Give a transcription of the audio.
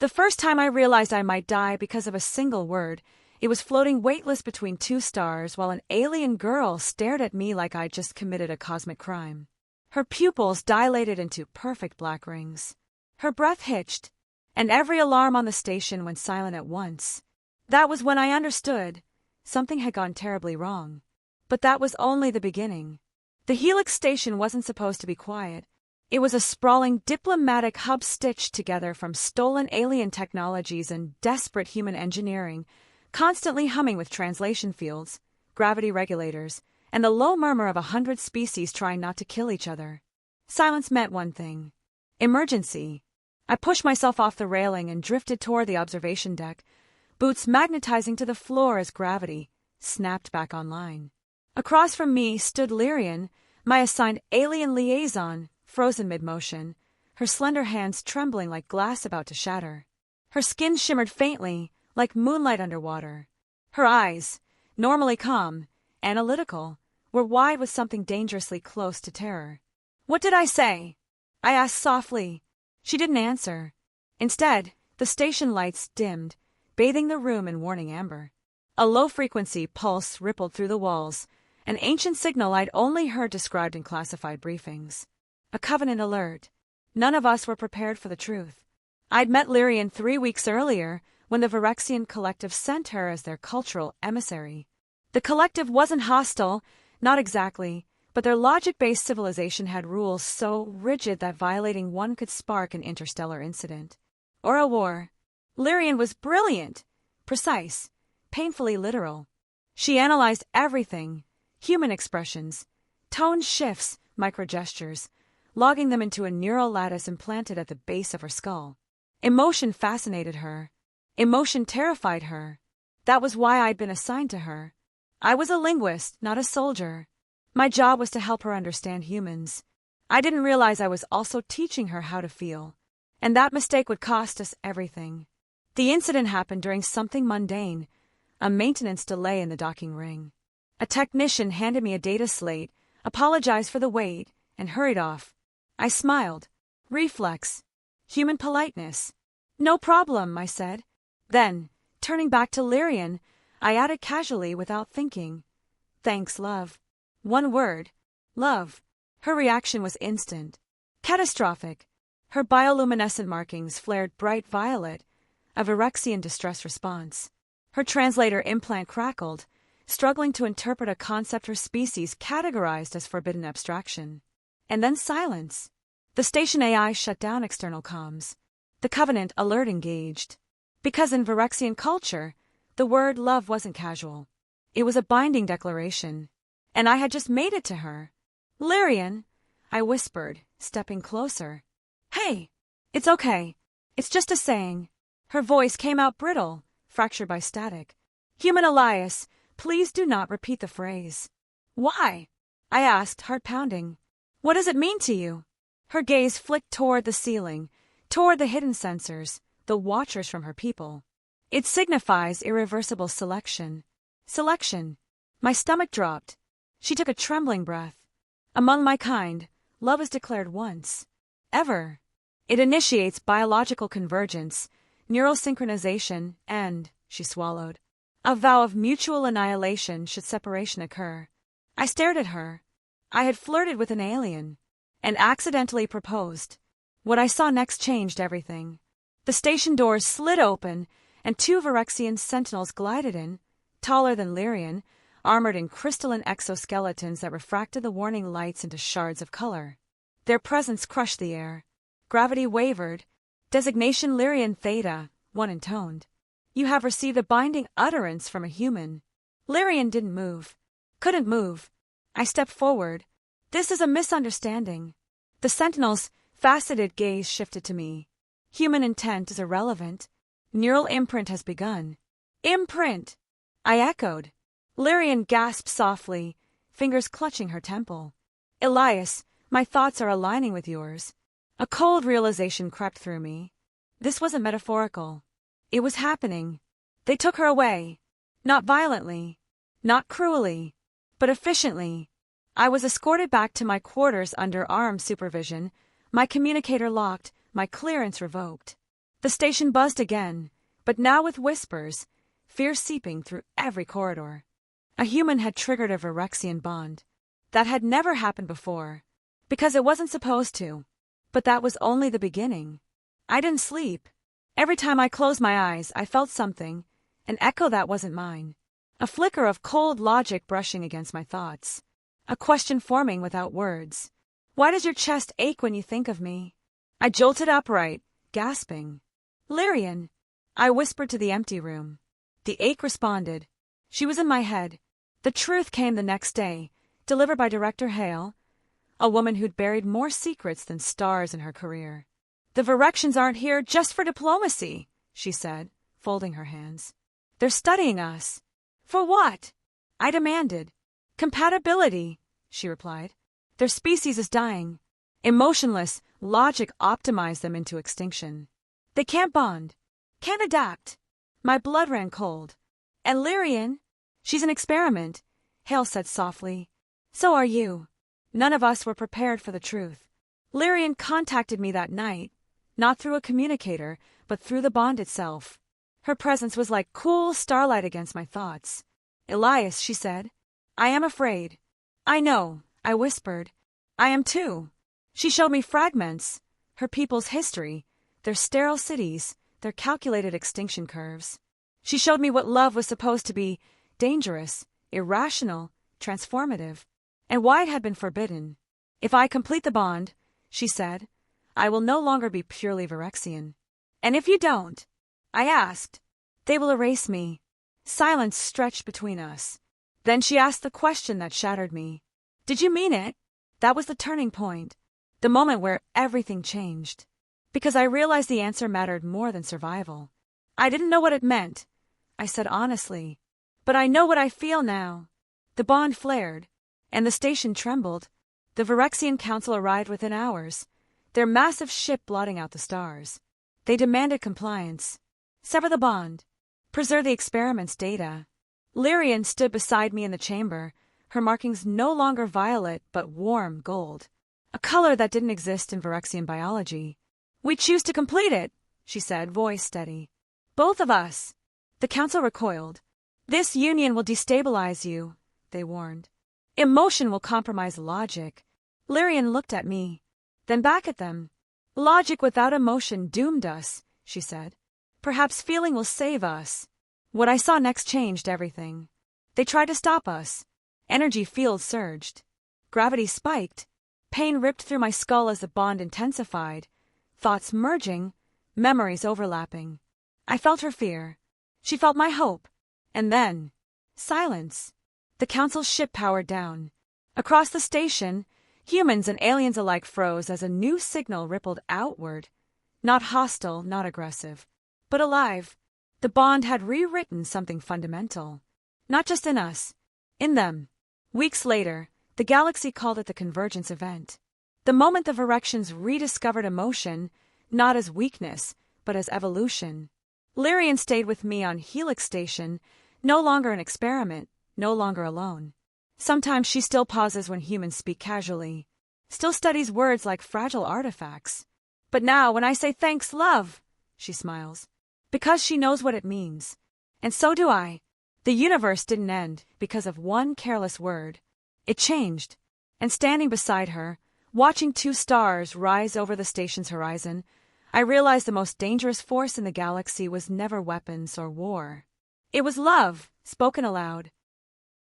The first time I realized I might die because of a single word, it was floating weightless between two stars while an alien girl stared at me like I'd just committed a cosmic crime. Her pupils dilated into perfect black rings. Her breath hitched, and every alarm on the station went silent at once. That was when I understood. Something had gone terribly wrong. But that was only the beginning. The Helix station wasn't supposed to be quiet. It was a sprawling diplomatic hub stitched together from stolen alien technologies and desperate human engineering, constantly humming with translation fields, gravity regulators, and the low murmur of 100 species trying not to kill each other. Silence meant one thing: emergency. I pushed myself off the railing and drifted toward the observation deck, boots magnetizing to the floor as gravity snapped back online. Across from me stood Lyrian, my assigned alien liaison, frozen mid-motion, her slender hands trembling like glass about to shatter. Her skin shimmered faintly, like moonlight underwater. Her eyes, normally calm, analytical, were wide with something dangerously close to terror. "What did I say?" I asked softly. She didn't answer. Instead, the station lights dimmed, bathing the room in warning amber. A low-frequency pulse rippled through the walls, an ancient signal I'd only heard described in classified briefings. A Covenant alert. None of us were prepared for the truth. I'd met Lyrian 3 weeks earlier when the Virexian Collective sent her as their cultural emissary. The Collective wasn't hostile, not exactly, but their logic-based civilization had rules so rigid that violating one could spark an interstellar incident. Or a war. Lyrian was brilliant, precise, painfully literal. She analyzed everything: human expressions, tone shifts, microgestures, logging them into a neural lattice implanted at the base of her skull. Emotion fascinated her. Emotion terrified her. That was why I'd been assigned to her. I was a linguist, not a soldier. My job was to help her understand humans. I didn't realize I was also teaching her how to feel. And that mistake would cost us everything. The incident happened during something mundane, a maintenance delay in the docking ring. A technician handed me a data slate, apologized for the wait, and hurried off. I smiled. Reflex. Human politeness. "No problem," I said. Then, turning back to Lyrian, I added casually without thinking, "Thanks, love." One word. Love. Her reaction was instant. Catastrophic. Her bioluminescent markings flared bright violet, a Virexian distress response. Her translator implant crackled, struggling to interpret a concept her species categorized as forbidden abstraction. And then silence. The station AI shut down external comms. The Covenant alert engaged. Because in Virexian culture, the word love wasn't casual. It was a binding declaration. And I had just made it to her. "Lyrian," I whispered, stepping closer. "Hey, it's okay. It's just a saying." Her voice came out brittle, fractured by static. "Human Elias, please do not repeat the phrase." "Why?" I asked, heart pounding. "What does it mean to you?" Her gaze flicked toward the ceiling, toward the hidden sensors, the watchers from her people. "It signifies irreversible selection." Selection. My stomach dropped. She took a trembling breath. "Among my kind, love is declared once. Ever. It initiates biological convergence, neural synchronization, and," she swallowed, "a vow of mutual annihilation should separation occur." I stared at her. I had flirted with an alien, and accidentally proposed. What I saw next changed everything. The station doors slid open, and 2 Virexian sentinels glided in, taller than Lyrian, armored in crystalline exoskeletons that refracted the warning lights into shards of color. Their presence crushed the air. Gravity wavered. Designation Lyrian Theta, one intoned. "You have received a binding utterance from a human." Lyrian didn't move. Couldn't move. I stepped forward. "This is a misunderstanding." The sentinel's faceted gaze shifted to me. "Human intent is irrelevant. Neural imprint has begun." "Imprint!" I echoed. Lyrian gasped softly, fingers clutching her temple. "Elias, my thoughts are aligning with yours." A cold realization crept through me. This wasn't metaphorical. It was happening. They took her away. Not violently. Not cruelly. But efficiently. I was escorted back to my quarters under armed supervision, my communicator locked, my clearance revoked. The station buzzed again, but now with whispers, fear seeping through every corridor. A human had triggered a Virexian bond. That had never happened before, because it wasn't supposed to. But that was only the beginning. I didn't sleep. Every time I closed my eyes, I felt something, an echo that wasn't mine. A flicker of cold logic brushing against my thoughts. A question forming without words. Why does your chest ache when you think of me? I jolted upright, gasping. Lyrian, I whispered to the empty room. The ache responded. She was in my head. The truth came the next day, delivered by Director Hale, a woman who'd buried more secrets than stars in her career. The Virexians aren't here just for diplomacy, she said, folding her hands. They're studying us. For what? I demanded. Compatibility, she replied. Their species is dying. Emotionless, logic optimized them into extinction. They can't bond, can't adapt. My blood ran cold. And Lyrian? She's an experiment, Hale said softly. So are you. None of us were prepared for the truth. Lyrian contacted me that night, not through a communicator, but through the bond itself. Her presence was like cool starlight against my thoughts. Elias, she said. I am afraid. I know, I whispered. I am too. She showed me fragments, her people's history, their sterile cities, their calculated extinction curves. She showed me what love was supposed to be, dangerous, irrational, transformative, and why it had been forbidden. If I complete the bond, she said, I will no longer be purely Virexian. And if you don't, I asked, they will erase me. Silence stretched between us. Then she asked the question that shattered me. Did you mean it? That was the turning point, the moment where everything changed. Because I realized the answer mattered more than survival. I didn't know what it meant, I said honestly. But I know what I feel now. The bond flared, and the station trembled. The Virexian Council arrived within hours, their massive ship blotting out the stars. They demanded compliance. Sever the bond. Preserve the experiment's data. Lyrian stood beside me in the chamber, her markings no longer violet but warm gold, a color that didn't exist in Virexian biology. We choose to complete it, she said, voice steady. Both of us. The council recoiled. This union will destabilize you, they warned. Emotion will compromise logic. Lyrian looked at me, then back at them. Logic without emotion doomed us, she said. Perhaps feeling will save us. What I saw next changed everything. They tried to stop us. Energy fields surged. Gravity spiked. Pain ripped through my skull as the bond intensified. Thoughts merging, memories overlapping. I felt her fear. She felt my hope. And then, silence. The council's ship powered down. Across the station, humans and aliens alike froze as a new signal rippled outward. Not hostile, not aggressive, but alive. The bond had rewritten something fundamental. Not just in us, in them. Weeks later, the galaxy called it the convergence event. The moment the Virexians rediscovered emotion, not as weakness, but as evolution. Lyrian stayed with me on Helix Station, no longer an experiment, no longer alone. Sometimes she still pauses when humans speak casually, still studies words like fragile artifacts. But now, when I say thanks, love, she smiles. Because she knows what it means. And so do I. The universe didn't end because of one careless word. It changed. And standing beside her, watching two stars rise over the station's horizon, I realized the most dangerous force in the galaxy was never weapons or war. It was love, spoken aloud.